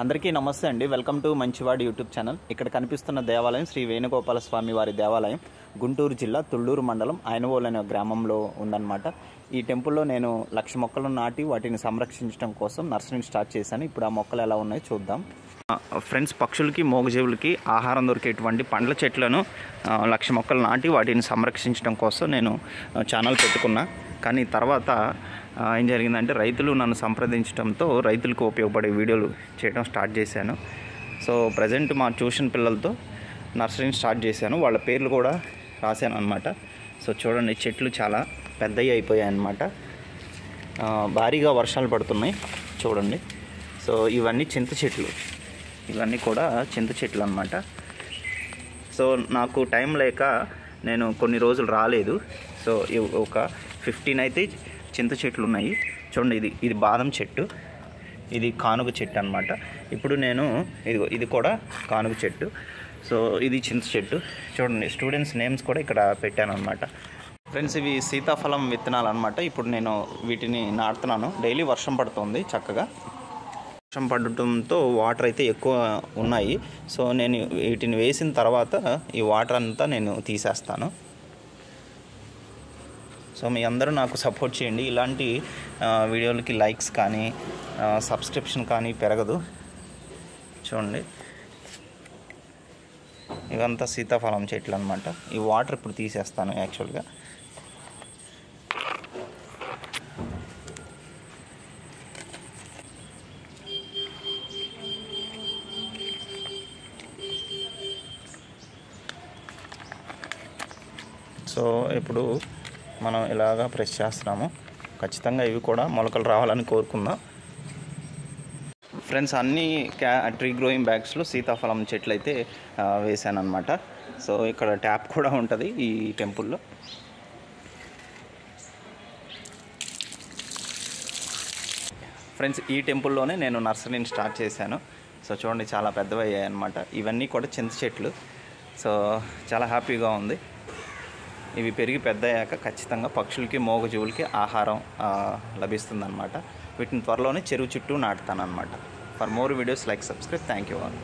అందరికీ నమస్తే అండి. వెల్కమ్ టు మంచివాడి యూట్యూబ్ ఛానల్. ఇక్కడ కనిపిస్తున్న దేవాలయం శ్రీ వేణుగోపాల స్వామి వారి దేవాలయం గుంటూరు జిల్లా తుళ్ళూరు మండలం ఆయనవోలు అనే గ్రామంలో ఉందన్నమాట. ఈ టెంపుల్లో నేను 1,00,000 మొక్కలను నాటి వాటిని సంరక్షించడం కోసం నర్సరీని స్టార్ట్ చేశాను. ఇప్పుడు ఆ మొక్కలు ఎలా ఉన్నాయో చూద్దాం. ఫ్రెండ్స్, పక్షులకి మూగజీవులకి ఆహారం దొరికేటువంటి పండ్ల చెట్లను 1,00,000 మొక్కలు నాటి వాటిని సంరక్షించడం కోసం నేను ఛానల్ పెట్టుకున్నా. కానీ తర్వాత ఏం జరిగిందంటే రైతులు నన్ను సంప్రదించడంతో రైతులకు ఉపయోగపడే వీడియోలు చేయడం స్టార్ట్ చేశాను. సో ప్రజెంట్ మా ట్యూషన్ పిల్లలతో నర్సరీని స్టార్ట్ చేశాను. వాళ్ళ పేర్లు కూడా రాశాను అనమాట. సో చూడండి, చెట్లు చాలా పెద్దవి అయిపోయాయి అన్నమాట. భారీగా వర్షాలు పడుతున్నాయి చూడండి. సో ఇవన్నీ చింత చెట్లు, ఇవన్నీ కూడా చింత చెట్లు అన్నమాట. సో నాకు టైం లేక నేను కొన్ని రోజులు రాలేదు. సో ఒక 15 అయితే చింత చెట్లు ఉన్నాయి. చూడండి, ఇది బాదం చెట్టు, ఇది కానుగ చెట్టు అన్నమాట. ఇప్పుడు నేను ఇది కూడా కానుగ చెట్టు. సో ఇది చింత చెట్టు. చూడండి, స్టూడెంట్స్ నేమ్స్ కూడా ఇక్కడ పెట్టాను అనమాట. ఫ్రెండ్స్, ఇవి సీతాఫలం విత్తనాలు అనమాట. ఇప్పుడు నేను వీటిని నాటుతున్నాను. డైలీ వర్షం పడుతుంది చక్కగా. వర్షం పడటంతో వాటర్ అయితే ఎక్కువ ఉన్నాయి. సో నేను వీటిని వేసిన తర్వాత ఈ వాటర్ అంతా నేను తీసేస్తాను. సో మీ అందరూ నాకు సపోర్ట్ చేయండి. ఇలాంటి వీడియోలకి లైక్స్ కానీ సబ్స్క్రిప్షన్ కానీ పెరగదు. చూడండి, ఇవంతా సీతాఫలం చెట్లు అనమాట. ఈ వాటర్ ఇప్పుడు తీసేస్తాను యాక్చువల్గా. సో ఇప్పుడు మనం ఇలాగా ప్రెస్ చేస్తున్నాము. ఖచ్చితంగా ఇవి కూడా మొలకలు రావాలని కోరుకుందాం. ఫ్రెండ్స్, అన్ని ట్రీ గ్రోయింగ్ బ్యాగ్స్లో సీతాఫలం చెట్లు అయితే వేసాను అనమాట. సో ఇక్కడ ట్యాప్ కూడా ఉంటుంది ఈ టెంపుల్లో. ఫ్రెండ్స్, ఈ టెంపుల్లోనే నేను నర్సరీని స్టార్ట్ చేశాను. సో చూడండి, చాలా పెద్దవి అయ్యాయి అన్నమాట. ఇవన్నీ కూడా చింత చెట్లు. సో చాలా హ్యాపీగా ఉంది. ఇవి పెరిగి పెద్ద అయ్యాక ఖచ్చితంగా పక్షులకి మూగజీవులకి ఆహారం లభిస్తుందన్నమాట. వీటిని త్వరలోనే చెరువు చుట్టూ నాటుతాను అనమాట. For more videos like subscribe. Thank you all.